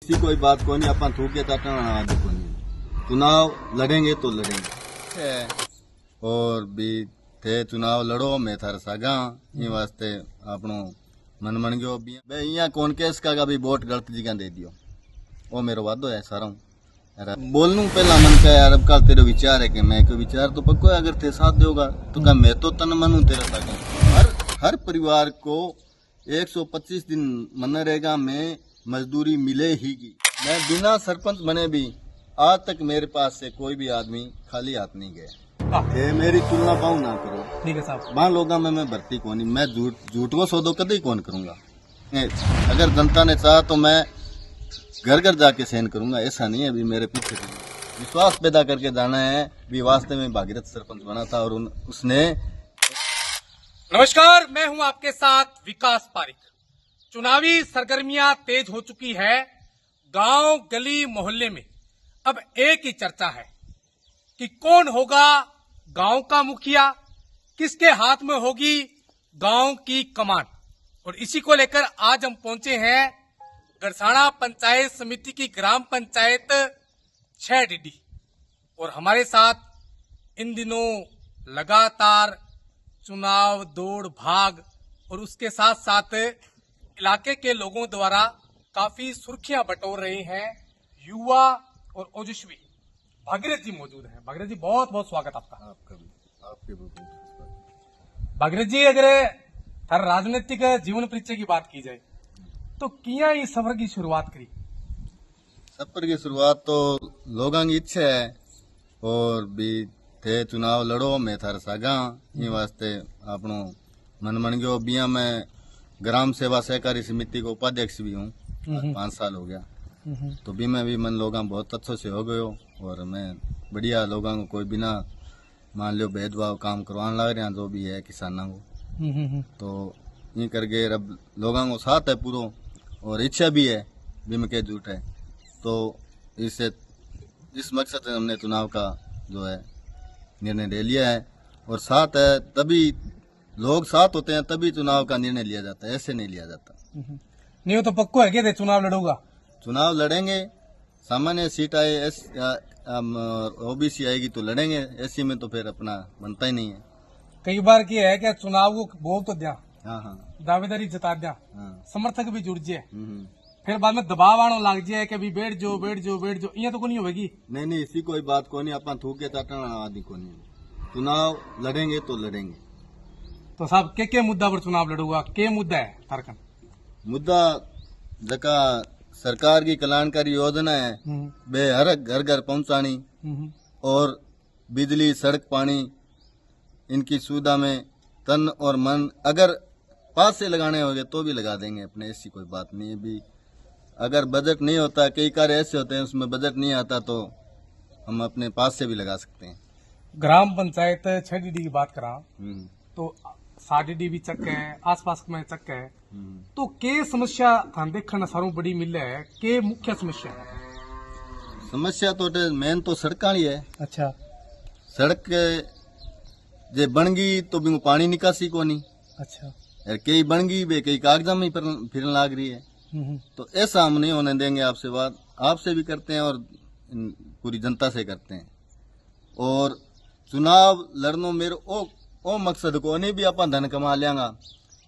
इसी कोई बात को नहीं अपन थूके चाटना आदि को नहीं। चुनाव लड़ेंगे तो लड़ेंगे और भी थे चुनाव लड़ो मैं थार सागा ये वास्ते आपनो मन मन गयो बे यहाँ कौन केस का भी वोट गलत जगह दे दियो वो मेरो वादो है सारा बोलनू पहला मन का यार अब का तेरे विचार है कि मैं कोई विचार तो पक्को है अगर ते साथ दोगा तो क्या मैं तो तन मन हूँ तेरे साथ। हर परिवार को 125 दिन मनरेगा में मजदूरी मिले ही की। मैं बिना सरपंच बने भी आज तक मेरे पास से कोई भी आदमी खाली हाथ नहीं गया। ये मेरी तुलना पाऊँ ना करो ठीक है साहब। वहाँ लोगों में मैं भर्ती कौन मैं झूठ को सौदो कभी कौन करूंगा। अगर जनता ने चाहा तो मैं घर घर जाके सहन करूंगा, ऐसा नहीं है। अभी मेरे पीछे विश्वास पैदा करके जाना है। भी वास्ते में भागीरथ सरपंच बना था और उसने। नमस्कार, मैं हूं आपके साथ विकास पारिक। चुनावी सरगर्मियां तेज हो चुकी है। गांव गली मोहल्ले में अब एक ही चर्चा है कि कौन होगा गांव का मुखिया, किसके हाथ में होगी गांव की कमान। और इसी को लेकर आज हम पहुंचे हैं गरसाना पंचायत समिति की ग्राम पंचायत 6 डीडी। और हमारे साथ इन दिनों लगातार चुनाव दौड़ भाग और उसके साथ साथ इलाके के लोगों द्वारा काफी सुर्खियां बटोर रहे हैं युवा और ओजस्वी भागीरथ जी मौजूद हैं। भागीरथ जी बहुत बहुत स्वागत आपका। आपके भागीरथ जी, अगर हर राजनीतिक जीवन परिचय की बात की जाए तो किया इस सफर की शुरुआत करी? सफर की शुरुआत तो लोगों की इच्छा है और भी थे चुनाव लड़ो मैं थार सागा ये वास्ते आपनो मन मन गयो। बिया मैं ग्राम सेवा सहकारी समिति को उपाध्यक्ष भी हूँ, 5 साल हो गया। तो भी मैं भी मन लोगों बहुत अच्छे से हो गयो और मैं बढ़िया लोगों को कोई बिना मान लो भेदभाव काम करवाने लग रहे हैं जो भी है किसानों को। तो ये करके अब लोगों को साथ है पूरा और इच्छा भी है भी में के झूठ है। तो इससे इस मकसद से हमने चुनाव का जो है निर्णय ले लिया है और साथ है तभी लोग साथ होते हैं तभी चुनाव का निर्णय लिया जाता है, ऐसे नहीं लिया जाता। नहीं तो पक्को है कि चुनाव लड़ूंगा? चुनाव लड़ेंगे, सामान्य सीट आए ओबीसी आएगी तो लड़ेंगे, एससी में तो फिर अपना बनता ही नहीं है। कई बार क्या है कि चुनाव को बोल तो दिया, हाँ दावेदारी जता दिया, हाँ। समर्थक भी जुड़ जाए, फिर बाद में दबाव आने लग जाए कि अभी बैठ जाओ ये तो को नहीं होगी। नहीं इसी कोई बात को नहीं अपन थूके चाटना आदि को नहीं। चुनाव लड़ेंगे तो लड़ेंगे। तो साहब के मुद्दा पर चुनाव लड़ूंगा? के मुद्दा है तारकन? मुद्दा जका सरकार की कल्याणकारी योजना है वे हर घर घर पहुंचानी और बिजली सड़क पानी इनकी सुविधा में तन और मन अगर पास से लगाने होंगे तो भी लगा देंगे अपने, ऐसी कोई बात नहीं है। भी अगर बजट नहीं होता, कई कार्य ऐसे होते हैं उसमें बजट नहीं आता तो हम अपने पास से भी लगा सकते हैं। ग्राम पंचायत 6 डीडी की बात करा तो 7 डीडी भी चक है, आसपास में चक है। तो के समस्या थान देखना सारू बड़ी मिले है, के मुख्य समस्या है? समस्या तो मेन तो सड़का ही है। अच्छा। सड़क जे बन गई तो भी पानी निकासी को नहीं। अच्छा। कई बन गई वे कई कागजा में फिरन लाग रही है। तो ऐसा हम नहीं होने देंगे। आपसे बात आपसे भी करते हैं और पूरी जनता से करते हैं। और चुनाव लड़नो मेरे ओ मकसद को नहीं भी अपन धन कमा लेंगा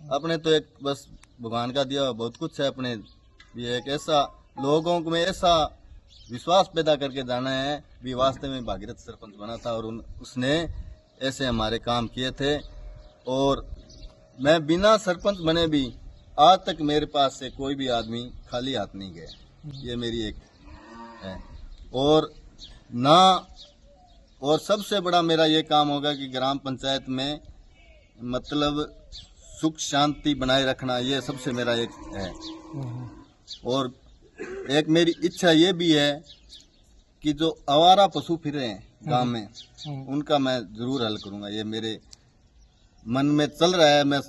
अपने, तो एक बस भगवान का दिया बहुत कुछ है अपने भी। एक ऐसा लोगों में ऐसा विश्वास पैदा करके जाना है भी वास्ते में भागीरथ सरपंच बना था और उसने ऐसे हमारे काम किए थे। और मैं बिना सरपंच बने भी आज तक मेरे पास से कोई भी आदमी खाली हाथ नहीं गया। ये मेरी एक है। और ना और सबसे बड़ा मेरा ये काम होगा कि ग्राम पंचायत में मतलब सुख शांति बनाए रखना, ये सबसे मेरा एक है। और एक मेरी इच्छा ये भी है कि जो आवारा पशु फिर रहे हैं गांव में उनका मैं जरूर हल करूंगा। ये मेरे मन में चल रहा है, मैं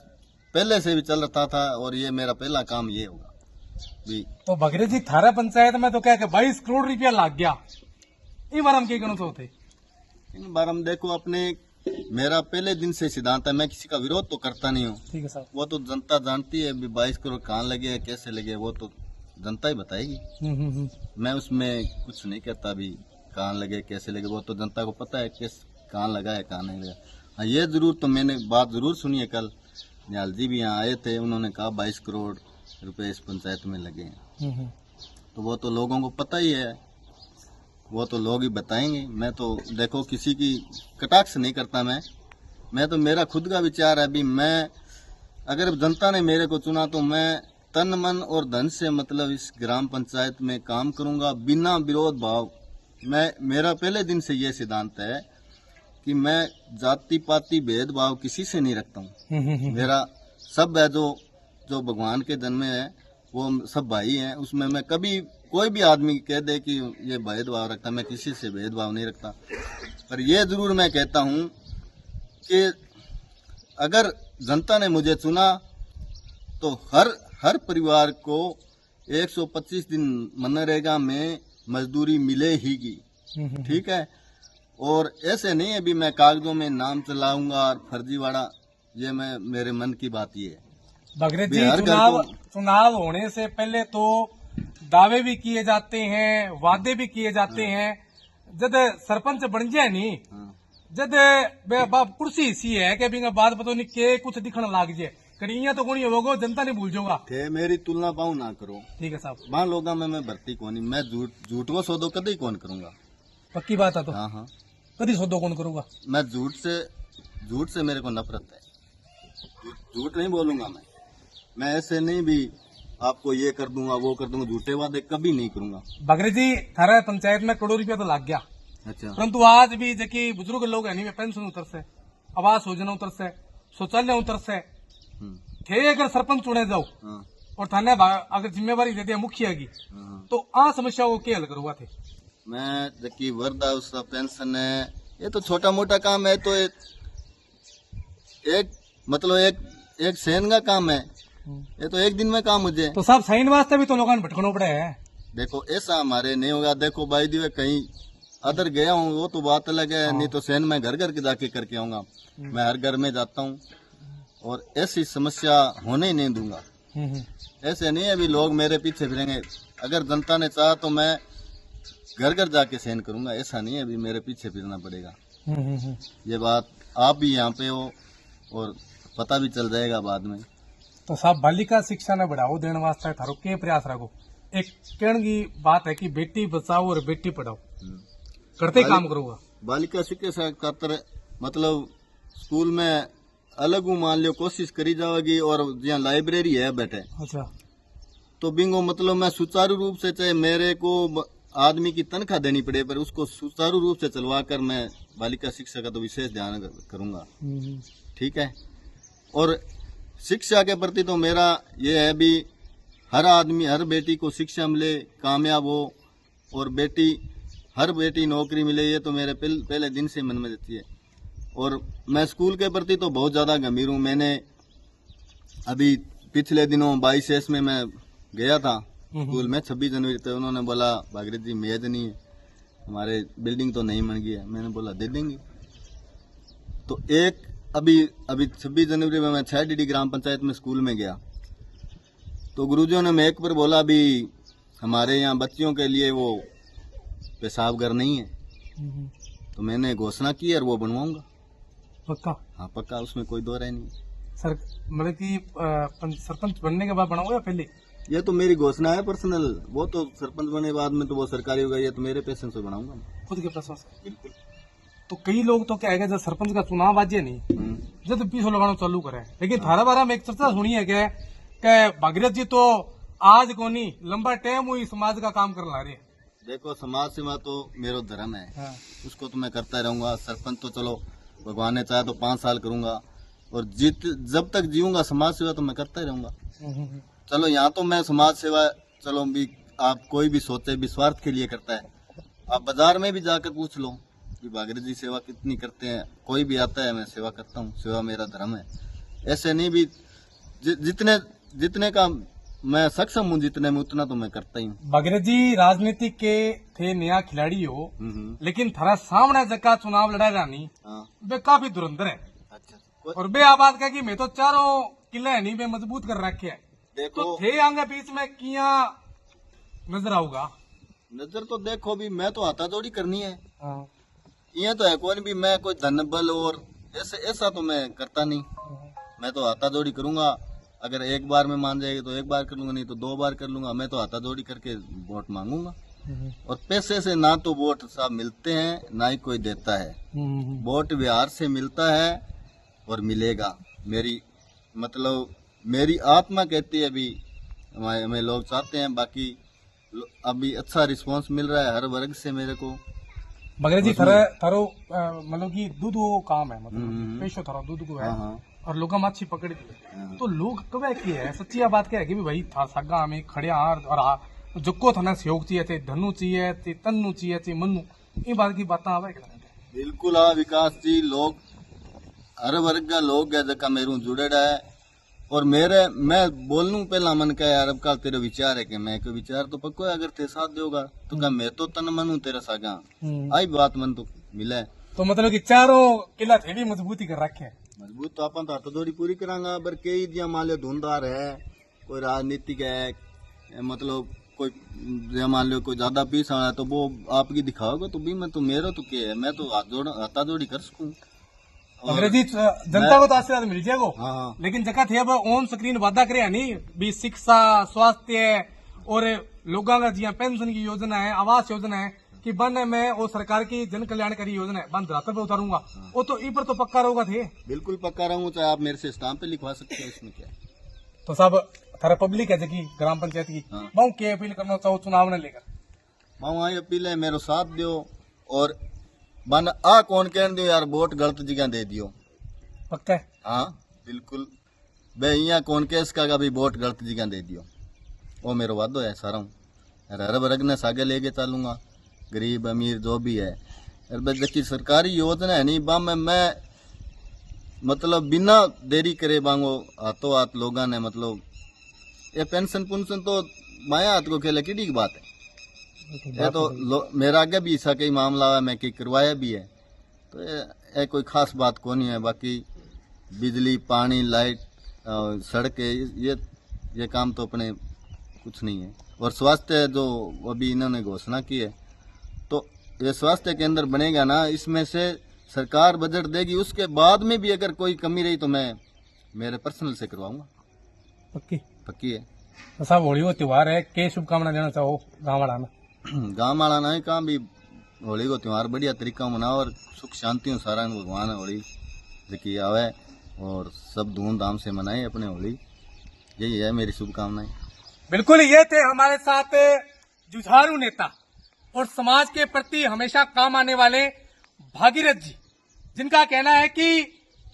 पहले से भी चल रहा था और ये मेरा पहला काम ये होगा भी। तो भागीरथ जी थारा पंचायत में तो क्या 22 करोड़ रुपया लग गया, इन बार हम क्या करना चाहते? इन बार हम देखो अपने मेरा पहले दिन से सिद्धांत है, मैं किसी का विरोध तो करता नहीं हूँ। ठीक है साहब। वो तो जनता जानती है भी 22 करोड़ कहाँ लगे कैसे लगे, वो तो जनता ही बताएगी। मैं उसमें कुछ नहीं कहता अभी कहाँ लगे कैसे लगे, वो तो जनता को पता है किस कहाँ लगा है कहाँ नहीं लगा। हाँ ये जरूर तो मैंने बात जरूर सुनी है, कल निहाल जी भी यहाँ आए थे, उन्होंने कहा 22 करोड़ रुपए इस पंचायत में लगे हैं। तो वो तो लोगों को पता ही है, वो तो लोग ही बताएंगे। मैं तो देखो किसी की कटाक्ष नहीं करता, मैं तो मेरा खुद का विचार है। अभी मैं अगर जनता ने मेरे को चुना तो मैं तन मन और धन से मतलब इस ग्राम पंचायत में काम करूंगा बिना विरोध भाव। मेरा पहले दिन से ये सिद्धांत है कि मैं जाति पाति भेदभाव किसी से नहीं रखता हूँ। मेरा सब है जो भगवान के जन्म में है वो सब भाई हैं, उसमें मैं कभी कोई भी आदमी कह दे कि ये भेदभाव रखता, मैं किसी से भेदभाव नहीं रखता। पर ये जरूर मैं कहता हूँ कि अगर जनता ने मुझे चुना तो हर परिवार को 125 दिन मनरेगा में मजदूरी मिले ही की, ठीक है। और ऐसे नहीं अभी मैं कागजों में नाम चलाऊंगा और फर्जीवाड़ा, ये मेरे मन की बात ये है। भगीरथ जी, चुनाव होने से पहले तो दावे भी किए जाते हैं, वादे भी किए जाते हैं। जब सरपंच बन जाए नहीं, जब कुर्सी इसी है कि बिना बात पता नहीं के कुछ दिखने लग जाए, कड़िया तो कोनी होगा, जनता नहीं भूल जाऊंगा। मेरी तुलना पाऊं ना करो, ठीक है साहब। मान लोगा मैं भर्ती कौन, मैं झूठ को सौदो कभी कौन करूंगा। पक्की बात है तो हाँ कभी सौदो कौन करूंगा। मैं झूठ से मेरे को नफरत है, झूठ नहीं बोलूंगा मैं ऐसे नहीं भी आपको ये कर दूंगा वो कर दूंगा, झूठे वादे कभी नहीं करूंगा। भगीरथ जी, थारा पंचायत में करोड़ रुपया तो लग गया, अच्छा, परंतु आज भी जबकि बुजुर्ग लोग है नहीं, पेंशन उतर से, आवास योजना उतर से, शौचालय उतर से थे। अगर सरपंच चुने जाओ और थाने अगर जिम्मेवारी दे दिया मुखिया की, तो आ समस्या को क्या हल करूंगा थे। मैं जबकि वृद्धावस्था पेंशन है, ये तो छोटा मोटा काम है, तो एक सेन का काम है, ये तो एक दिन में काम मुझे। तो साहब साइन वास्ते भी तो लोगों ने भटकना पड़ा है। देखो ऐसा हमारे नहीं होगा। देखो भाई दिवे कहीं अदर गया हूँ वो तो बात अलग है, नहीं तो सेन में घर घर के जाके करके आऊंगा। मैं हर घर में जाता हूँ और ऐसी समस्या होने ही नहीं दूंगा। ऐसे नहीं है अभी लोग मेरे पीछे फिरेंगे। अगर जनता ने चाहा तो मैं घर घर जाके सेन करूंगा, ऐसा नहीं है अभी मेरे पीछे फिरना पड़ेगा। ये बात आप भी यहाँ पे हो और पता भी चल जाएगा बाद में। तो साहब बालिका शिक्षा ने बढ़ावा देने वास्ते थारो के प्रयास रखो। एक कहने की बात है कि बेटी बचाओ और बेटी पढ़ाओ, करते काम करूंगा। बालिका शिक्षा खातर मतलब स्कूल में अलग मान लियो कोशिश करी जाएगी, और जहाँ लाइब्रेरी है बैठे, अच्छा, तो बिंगो मतलब मैं सुचारू रूप से, चाहे मेरे को आदमी की तनख्वाह देनी पड़े पर उसको सुचारू रूप से चलवा कर मैं बालिका शिक्षा का तो विशेष ध्यान करूंगा, ठीक है। और शिक्षा के प्रति तो मेरा ये है भी हर आदमी हर बेटी को शिक्षा मिले, कामयाब हो, और हर बेटी नौकरी मिले, ये तो मेरे पहले दिन से मन में रहती है। और मैं स्कूल के प्रति तो बहुत ज़्यादा गंभीर हूँ। मैंने अभी पिछले दिनों 22 में मैं गया था स्कूल में, 26 जनवरी तो उन्होंने बोला भागीरथ जी मेज नहीं है, हमारे बिल्डिंग तो नहीं बन गई है। मैंने बोला दे देंगे। तो अभी 26 जनवरी में मैं 6 ग्राम पंचायत में स्कूल में गया, तो गुरुजियों ने मेक पर बोला भी हमारे यहाँ बच्चियों के लिए वो पेशाब घर नहीं है। तो मैंने घोषणा की और वो बनवाऊंगा पक्का। हाँ पक्का, उसमें कोई दो राय नहीं। सर मतलब कि सरपंच बनने के बाद बनाओ या पहले? ये तो मेरी घोषणा है पर्सनल, वो तो सरपंच बनने के बाद में तो वो सरकारी होगा, ये तो मेरे पैसे से बनाऊंगा, खुद के पैसों से। तो कई लोग तो क्या है जब सरपंच का चुनाव आज नहीं जब 20 लगाना चालू करे, लेकिन थारा बारा में एक चर्चा सुनी है कि भागीरथ जी तो आज को नहीं लंबा टाइम हुई समाज का काम कर ला रहे। देखो समाज सेवा तो मेरा धर्म है, उसको तो मैं करता रहूंगा। सरपंच तो चलो भगवान ने चाहा तो 5 साल करूंगा, और जब तक जीऊंगा समाज सेवा तो मैं करता ही रहूंगा। चलो यहाँ तो मैं समाज सेवा, चलो भी आप कोई भी सोचे भी स्वार्थ के लिए करता है, आप बाजार में भी जाकर पूछ लो कि भागीरथ जी सेवा कितनी करते हैं, कोई भी आता है मैं सेवा करता हूँ, सेवा मेरा धर्म है। ऐसे नहीं भी जितने का मैं सक्षम हूँ जितने में उतना तो मैं करता ही हूँ। भागीरथ जी राजनीति के थे नया खिलाड़ी हो, लेकिन थारा सामने जगह चुनाव लड़ेगा नहीं, वे काफी धुरंधर है। अच्छा। और वे आबाद का कि मैं तो चारों किले नहीं वे मजबूत कर रखे है। देखो तो थे आगे बीच में किया नजर आऊगा? नजर तो देखो भी मैं तो हाथाजोड़ी करनी है, हाँ। ये तो है कोई भी मैं कोई धन बल और ऐसा तो मैं करता नहीं। मैं तो हाथाजोड़ी करूंगा, अगर एक बार में मान जाएगी तो एक बार कर लूंगा, नहीं तो 2 बार कर लूंगा। मैं तो हाथाजोड़ी करके वोट मांगूंगा। और पैसे से ना तो वोट साहब मिलते हैं ना ही कोई देता है। वोट बिहार से मिलता है और मिलेगा। मेरी आत्मा कहती है अभी हमें लोग चाहते हैं, बाकी अभी अच्छा रिस्पांस मिल रहा है हर वर्ग से मेरे को। मगर जी थारो मतलब कि दूध वो काम है, मतलब पेशो थारो दूध को है। हाँ। और लोग मच्छी पकड़ दी है तो लोग कब की है सच्ची बात क्या है कि भाई था सगा हमें खड़े और जुक्को थाना सहयोग चाहिए थे, धनु चाहिए थे, तन्नु चाहिए थे, मनु ये बात की बात आवे। बिल्कुल हाँ विकास जी, लोग हर वर्ग का लोग है जका मेरू जुड़ेड़ा है। और मैं बोलूं पहला मन का यार अब का तेरा विचार है कि मैं कोई विचार तो पक्को है, अगर ते साथ दोगा तो क्या मैं तो तन मनू तेरा सागा आई बात मन तो मिले। तो मतलब कि चारों किला थे भी मजबूती कर रखे है। मजबूत तो अपन तो हाथोदोड़ी पूरी करांगा, पर कई दिया मान लो धुंधार है, कोई राजनीतिक है, मतलब कोई मान लो कोई ज्यादा पीस आना है तो वो आपकी दिखाओगे तो भी मैं तो मेरा तो क्या है, मैं तो हाथाजोड़ी कर सकूं। अंग्रेजी जनता को तो आशीर्वाद मिल जाएगा। हाँ। लेकिन जगह थे अब ऑन स्क्रीन वादा करे नहीं भी शिक्षा स्वास्थ्य और लोगों का जिया पेंशन की योजना है, आवास योजना है कि बन में वो सरकार की जन कल्याणकारी योजना है बन धरातल पे उतारूंगा, वो तो ई पर तो पक्का रहेगा थे। बिल्कुल पक्का रहूंगा, चाहे आप मेरे से स्टाम्प पे लिखवा सकते हैं, इसमें क्या है। तो सब थारा पब्लिक है जगी ग्राम पंचायत की बहु के अपील करना चाहो चुनाव ने लेकर बहु आई अपील है मेरे साथ दियो और बन आ कौन कह दियो यार वोट गलत जगह दे दियो। पक्का है? हाँ बिल्कुल भाई यहाँ कौन केस का भी वोट गलत जगह दे दियो, वो मेरा वादो है सारा हूँ। हर वर्ग ने सागे लेके चलूंगा, गरीब अमीर जो भी है। जबकि सरकारी योजना है नहीं बा मैं मतलब बिना देरी करे बांगो हाथों हाथ लोगों ने मतलब ये पेंशन पुंशन तो माया हाथ को खेले की बात है। ये तो मेरा आगे भी ऐसा कई मामला है, मैं कई करवाया भी है, तो ये कोई खास बात को नहीं है। बाकी बिजली पानी लाइट सड़कें ये काम तो अपने कुछ नहीं है। और स्वास्थ्य जो अभी इन्होंने घोषणा की है तो ये स्वास्थ्य केंद्र बनेगा ना, इसमें से सरकार बजट देगी, उसके बाद में भी अगर कोई कमी रही तो मैं मेरे पर्सनल से करवाऊंगा। पक्की है। तो साहब होली वो त्योहार है, के शुभकामना देना चाहो गाँव वाला ना? गाँव वाला ना कहाँ भी होली को त्योहार बढ़िया तरीका मनाओ और सुख शांति सारा भगवान होली देखिए आवे और सब धूमधाम से मनाए अपने होली, यही है मेरी शुभकामनाएं। बिल्कुल ये थे हमारे साथ जुझारू नेता और समाज के प्रति हमेशा काम आने वाले भागीरथ जी, जिनका कहना है कि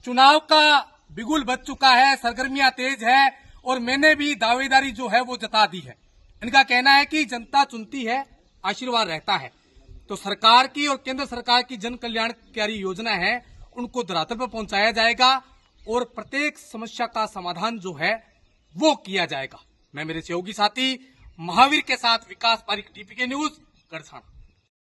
चुनाव का बिगुल बज चुका है, सरगर्मियां तेज है और मैंने भी दावेदारी जो है वो जता दी है। इनका कहना है कि जनता चुनती है, आशीर्वाद रहता है। तो सरकार की और केंद्र सरकार की जन कल्याणकारी योजना है उनको धरातल पर पहुंचाया जाएगा और प्रत्येक समस्या का समाधान जो है वो किया जाएगा। मैं मेरे सहयोगी साथी महावीर के साथ विकास पारिक, DPK न्यूज, गढ़साना।